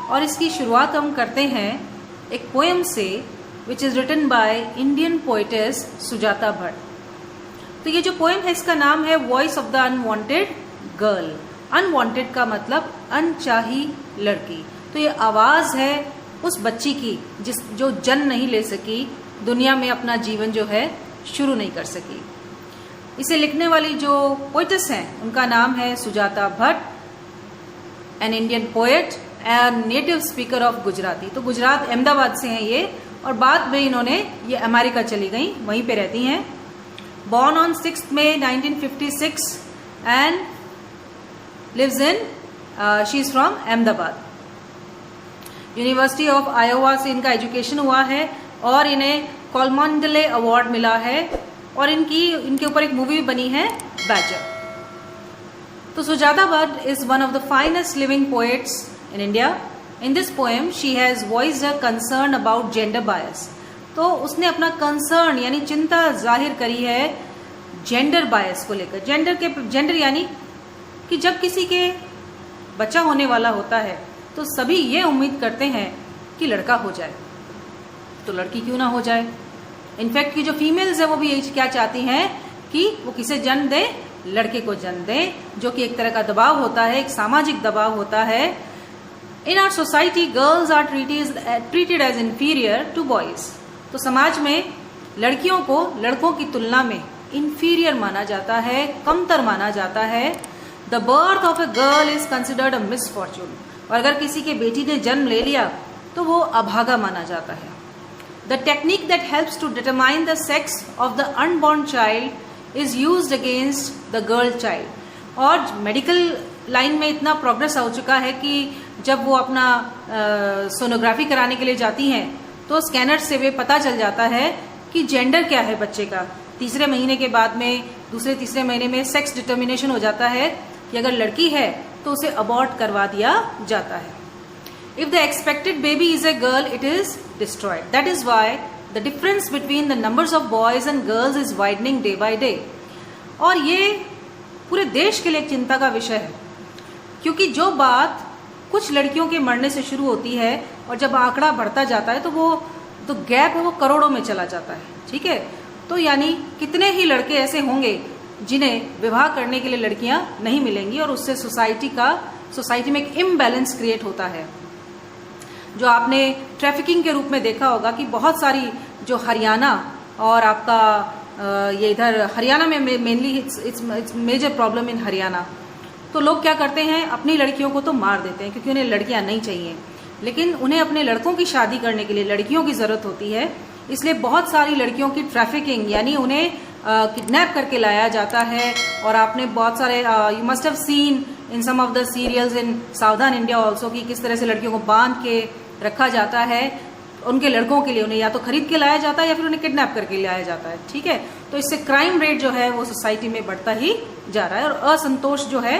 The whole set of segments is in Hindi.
और इसकी शुरुआत हम करते हैं एक पोएम से which is written by Indian poetess Sujata Bhatt. तो ये जो पोएम है इसका नाम है voice of the unwanted girl. Unwanted का मतलब अनचाही लड़की। तो ये आवाज है उस बच्ची की जो जन्म नहीं ले सकी, दुनिया में अपना जीवन जो है शुरू नहीं कर सकी। इसे लिखने वाली जो पोएटेस हैं उनका नाम है Sujata Bhatt, an Indian poet and native speaker of Gujarati. तो गुजरात अहमदाबाद से हैं ये, और बाद में इन्होंने ये अमेरिका चली गई, वहीं पे रहती हैं। Born on 6 May 1956 and lives in she is from Ahmedabad. University of Iowa से इनका एजुकेशन हुआ है और इन्हें कॉलमंडले अवार्ड मिला है, और इनके ऊपर एक मूवी बनी है बैजर। तो Sujata Bhatt is one of the finest living poets in India. In this poem, she has voiced her concern about gender bias. तो उसने अपना कंसर्न यानी चिंता जाहिर करी है जेंडर बायस को लेकर। जेंडर यानी कि जब किसी के बच्चा होने वाला होता है तो सभी ये उम्मीद करते हैं कि लड़का हो जाए, तो लड़की क्यों ना हो जाए। इनफैक्ट की जो फीमेल्स है वो भी यही क्या चाहती हैं कि वो किसे जन्म दे, लड़के को जन्म दे, जो कि एक तरह का दबाव होता है, एक सामाजिक दबाव होता है। In our society, girls are treated as inferior to boys. तो समाज में लड़कियों को लड़कों की तुलना में inferior माना जाता है, कमतर माना जाता है। The birth of a girl is considered a misfortune. और अगर किसी के बेटी ने जन्म ले लिया तो वो अभागा माना जाता है। The technique that helps to determine the sex of the unborn child is used against the girl child. और मेडिकल लाइन में इतना प्रोग्रेस हो चुका है कि जब वो अपना सोनोग्राफी कराने के लिए जाती हैं तो स्कैनर से वे पता चल जाता है कि जेंडर क्या है बच्चे का। तीसरे महीने के बाद में, दूसरे तीसरे महीने में सेक्स डिटर्मिनेशन हो जाता है कि अगर लड़की है तो उसे अबॉर्ट करवा दिया जाता है। If the expected baby is a girl it is destroyed. That is why the difference between the numbers of boys and girls is widening day by day. और ये पूरे देश के लिए एक चिंता का विषय है, क्योंकि जो बात कुछ लड़कियों के मरने से शुरू होती है और जब आंकड़ा बढ़ता जाता है तो वो तो गैप है वो करोड़ों में चला जाता है। ठीक है, तो यानी कितने ही लड़के ऐसे होंगे जिन्हें विवाह करने के लिए लड़कियां नहीं मिलेंगी, और उससे सोसाइटी में एक इम्बैलेंस क्रिएट होता है। जो आपने ट्रैफिकिंग के रूप में देखा होगा कि बहुत सारी जो हरियाणा और आपका ये इधर हरियाणा में mainly it's major problem in Haryana. तो लोग क्या करते हैं, अपनी लड़कियों को तो मार देते हैं क्योंकि उन्हें लड़कियां नहीं चाहिए, लेकिन उन्हें अपने लड़कों की शादी करने के लिए लड़कियों की जरूरत होती है। इसलिए बहुत सारी लड़कियों की ट्रैफिकिंग यानी उन्हें किडनैप करके लाया जाता है। और आपने बहुत सारे you must have seen in some of the serials in southern India also कि किस तरह से लड़कियों को बांध के रखा जाता है उनके लड़कों के लिए। उन्हें या तो खरीद के लाया जाता है या फिर उन्हें किडनैप करके लाया जाता है। ठीक है, तो इससे क्राइम रेट जो है वो सोसाइटी में बढ़ता ही जा रहा है। और असंतोष जो है,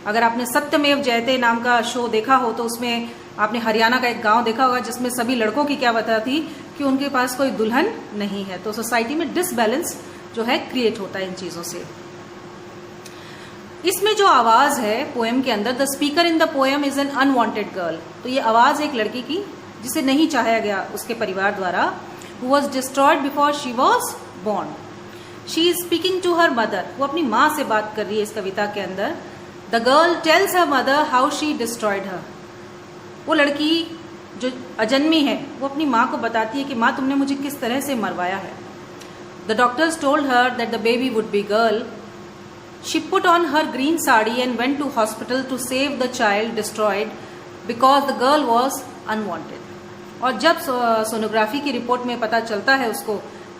अगर आपने सत्यमेव जयते नाम का शो देखा हो तो उसमें आपने हरियाणा का एक गांव देखा होगा जिसमें सभी लड़कों की क्या बता थी कि उनके पास कोई दुल्हन नहीं है। तो सोसाइटी में डिसबैलेंस जो है क्रिएट होता है इन चीजों से। इसमें जो आवाज है पोएम के अंदर, the speaker in the poem is an unwanted girl. तो ये आवाज एक लड़की की जिसे नहीं चाहा गया उसके परिवार द्वारा, who was destroyed before she was born. She is speaking to her mother. वो अपनी माँ से बात कर रही है इस कविता के अंदर। The girl tells her mother how she destroyed her. वो लड़की जो अजन्मी है वो अपनी माँ को बताती है कि माँ तुमने मुझे किस तरह से मरवाया है। The doctors told her that the baby would be girl. She put on her green sari and went to hospital to save the child destroyed because the girl was unwanted. और जब सोनोग्राफी की रिपोर्ट में पता चलता है उसको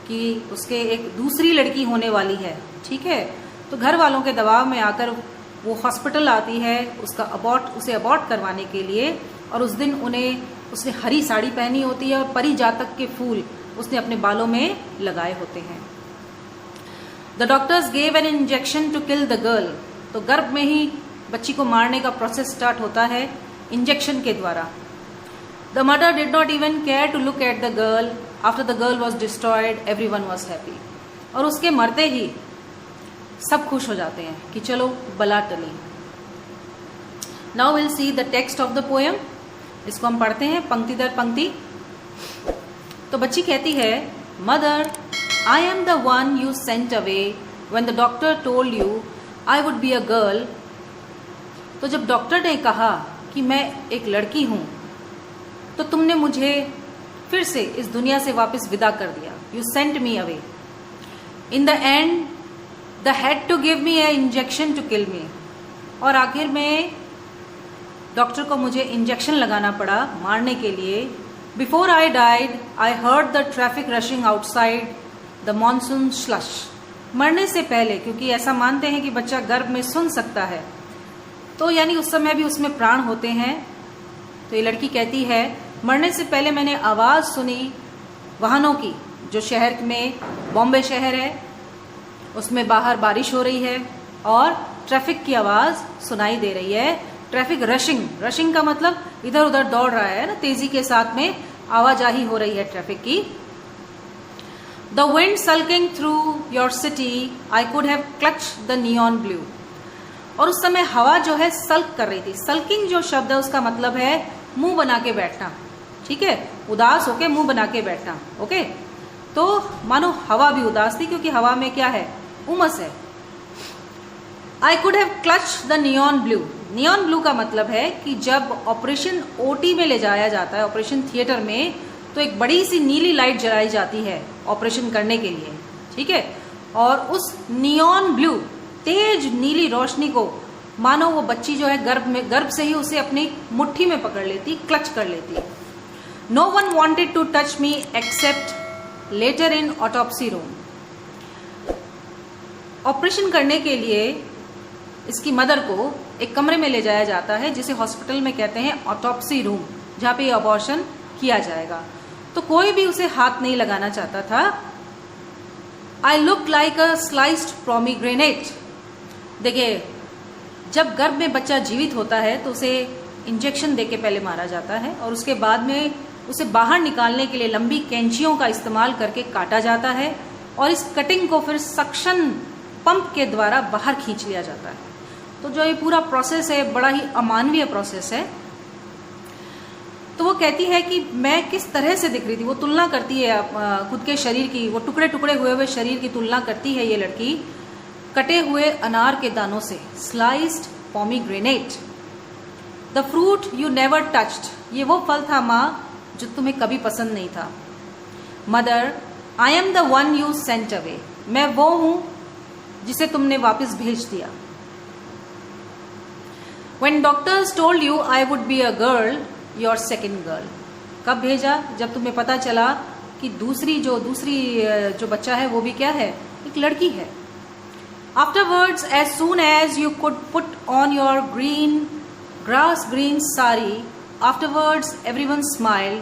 कि उसके एक दूसरी लड़की होने वाली है, ठीक है, तो घर वालों के दबाव में आकर वो हॉस्पिटल आती है उसे अबॉर्ट करवाने के लिए। और उस दिन उसने हरी साड़ी पहनी होती है और परिजातक के फूल उसने अपने बालों में लगाए होते हैं। The doctors gave an injection to kill the girl. तो गर्भ में ही बच्ची को मारने का प्रोसेस स्टार्ट होता है इंजेक्शन के द्वारा। The mother did not even care to look at the girl after the girl was destroyed everyone was happy. और उसके मरते ही सब खुश हो जाते हैं कि चलो बला टली। Now will see the text of the poem. इसको हम पढ़ते हैं पंक्ति दर पंक्ति। तो बच्ची कहती है, mother I am the one you sent away when the doctor told you I would be a girl. तो जब डॉक्टर ने कहा कि मैं एक लड़की हूं तो तुमने मुझे फिर से इस दुनिया से वापस विदा कर दिया। You sent me away. In the end they had to give me a injection to kill me. और आखिर में डॉक्टर को मुझे इंजेक्शन लगाना पड़ा मारने के लिए। Before I died I heard the traffic rushing outside the monsoon slush. मरने से पहले, क्योंकि ऐसा मानते हैं कि बच्चा गर्भ में सुन सकता है, तो यानी उस समय भी उसमें प्राण होते हैं। तो ये लड़की कहती है, मरने से पहले मैंने आवाज सुनी वाहनों की, जो शहर में, बॉम्बे शहर है, उसमें बाहर बारिश हो रही है और ट्रैफिक की आवाज सुनाई दे रही है। ट्रैफिक रशिंग, रशिंग का मतलब इधर उधर दौड़ रहा है ना, तेजी के साथ में आवाजाही हो रही है ट्रैफिक की। The wind sulking through your city, I could have clutched the neon blue। और उस समय हवा जो है सल्क कर रही थी। सल्किंग जो शब्द है उसका मतलब है मुंह बना के बैठना, ठीक है, उदास होके मुंह बना के बैठना। ओके, तो मानो हवा भी उदास थी क्योंकि हवा में क्या है, उमस है। I could have clutched the neon blue। Neon blue का मतलब है कि जब ऑपरेशन ओटी में ले जाया जाता है, ऑपरेशन थिएटर में, तो एक बड़ी सी नीली लाइट जलाई जाती है ऑपरेशन करने के लिए, ठीक है। और उस नियॉन ब्लू तेज नीली रोशनी को मानो वो बच्ची जो है गर्भ से ही उसे अपनी मुट्ठी में पकड़ लेती, क्लच कर लेती। No one wanted to touch me except later in autopsy room. Operation करने के लिए इसकी मदर को एक कमरे में ले जाया जाता है जिसे हॉस्पिटल में कहते हैं ऑटोप्सी रूम, जहां पे अबॉर्शन किया जाएगा। तो कोई भी उसे हाथ नहीं लगाना चाहता था। I look like a sliced pomegranate. देखिए, जब गर्भ में बच्चा जीवित होता है तो उसे इंजेक्शन देके पहले मारा जाता है और उसके बाद में उसे बाहर निकालने के लिए लंबी कैंचियों का इस्तेमाल करके काटा जाता है और इस कटिंग को फिर सक्शन पंप के द्वारा बाहर खींच लिया जाता है। तो जो ये पूरा प्रोसेस है बड़ा ही अमानवीय प्रोसेस है। तो वो कहती है कि मैं किस तरह से दिख रही थी। वो तुलना करती है खुद के शरीर की, वो टुकड़े टुकड़े हुए शरीर की तुलना करती है ये लड़की कटे हुए अनार के दानों से। Sliced pomegranate, the fruit you never touched. ये वो फल था माँ जो तुम्हें कभी पसंद नहीं था। Mother I am the one you sent away. मैं वो हूं जिसे तुमने वापस भेज दिया। When doctors told you I would be a girl, your second girl। कब भेजा? जब तुम्हें पता चला कि दूसरी जो बच्चा है वो भी क्या है, एक लड़की है। Afterwards, as soon as you could put on your grass green sari, afterwards everyone smiled।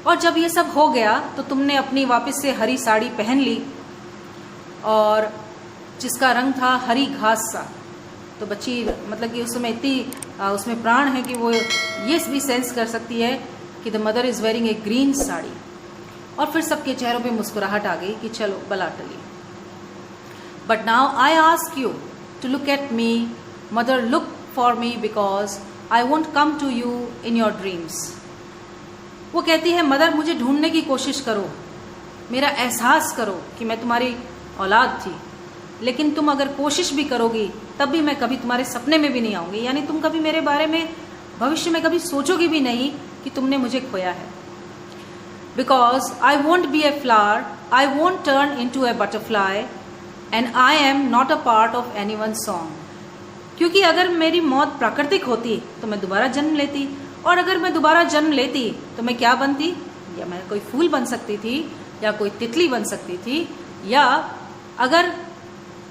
और जब ये सब हो गया तो तुमने अपनी वापस से हरी साड़ी पहन ली और जिसका रंग था हरी घास सा। तो बच्ची मतलब कि उस समय इतनी उसमें प्राण है कि वो ये भी सेंस कर सकती है कि the mother is wearing A green sari. और फिर सबके चेहरों पे मुस्कुराहट आ गई कि चलो बला टली। But now I ask you to look at me mother, look for me because I won't come to you in your dreams. वो कहती है, मदर मुझे ढूंढने की कोशिश करो, मेरा एहसास करो कि मैं तुम्हारी औलाद थी, लेकिन तुम अगर कोशिश भी करोगी तब भी मैं कभी तुम्हारे सपने में भी नहीं आऊंगी। यानी तुम कभी मेरे बारे में भविष्य में कभी सोचोगी भी नहीं कि तुमने मुझे खोया है। Because I won't be a flower, I won't turn in to a butterfly and I am not a part of any one song. क्योंकि अगर मेरी मौत प्राकृतिक होती तो मैं दोबारा जन्म लेती, और अगर मैं दोबारा जन्म लेती तो मैं क्या बनती? या मैं कोई फूल बन सकती थी, या कोई तितली बन सकती थी, या अगर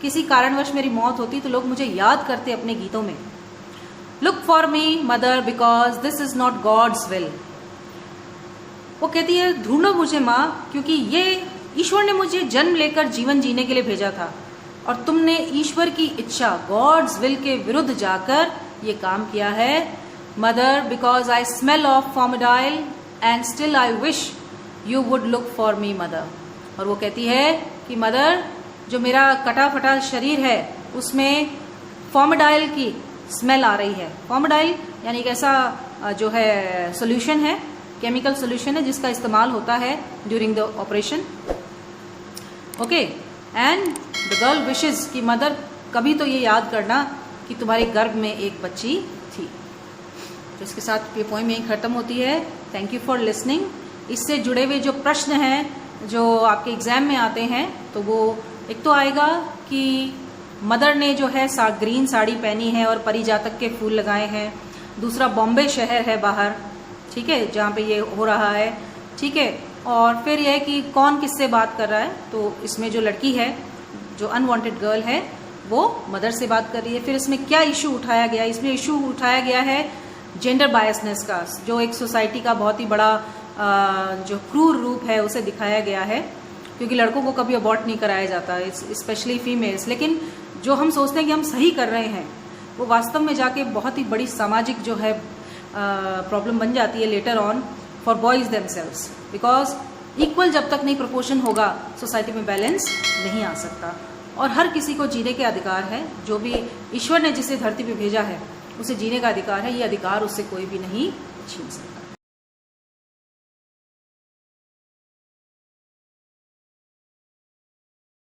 किसी कारणवश मेरी मौत होती तो लोग मुझे याद करते अपने गीतों में। Look for me mother because this is not God's will. वो कहती है, ढूंढो मुझे माँ, क्योंकि ये ईश्वर ने मुझे जन्म लेकर जीवन जीने के लिए भेजा था और तुमने ईश्वर की इच्छा, गॉड्स विल के विरुद्ध जाकर ये काम किया है। Mother because I smell of formaldehyde and still I wish you would look for me mother. और वो कहती है कि मदर, जो मेरा कटा फटा शरीर है उसमें फॉर्मडाइल की स्मेल आ रही है। फॉर्मडाइल यानी एक ऐसा जो है सोल्यूशन है, केमिकल सोल्यूशन है जिसका इस्तेमाल होता है during the operation. Okay, and the girl wishes कि मदर कभी तो ये याद करना कि तुम्हारे गर्भ में एक बच्ची थी। तो इसके साथ ये पोएम यहीं खत्म होती है। Thank you for listening. इससे जुड़े हुए जो प्रश्न हैं जो आपके एग्जाम में आते हैं, तो वो एक तो आएगा कि मदर ने जो है ग्रीन साड़ी पहनी है और परिजातक के फूल लगाए हैं। दूसरा, बॉम्बे शहर है बाहर, ठीक है, जहाँ पे ये हो रहा है, ठीक है। और फिर यह है कि कौन किससे बात कर रहा है, तो इसमें जो लड़की है, जो अनवांटेड गर्ल है, वो मदर से बात कर रही है। फिर इसमें क्या इशू उठाया गया, इसमें इशू उठाया गया है जेंडर बायसनेस का, जो एक सोसाइटी का बहुत ही बड़ा जो क्रूर रूप है उसे दिखाया गया है, क्योंकि लड़कों को कभी अबॉर्ट नहीं कराया जाता, स्पेशली फीमेल्स। लेकिन जो हम सोचते हैं कि हम सही कर रहे हैं, वो वास्तव में जाके बहुत ही बड़ी सामाजिक जो है प्रॉब्लम बन जाती है later on for boys themselves, because equal जब तक नहीं प्रोपोर्शन होगा सोसाइटी में बैलेंस नहीं आ सकता। और हर किसी को जीने के अधिकार है, जो भी ईश्वर ने जिसे धरती पे भेजा है उसे जीने का अधिकार है, ये अधिकार उससे कोई भी नहीं छीन सकता।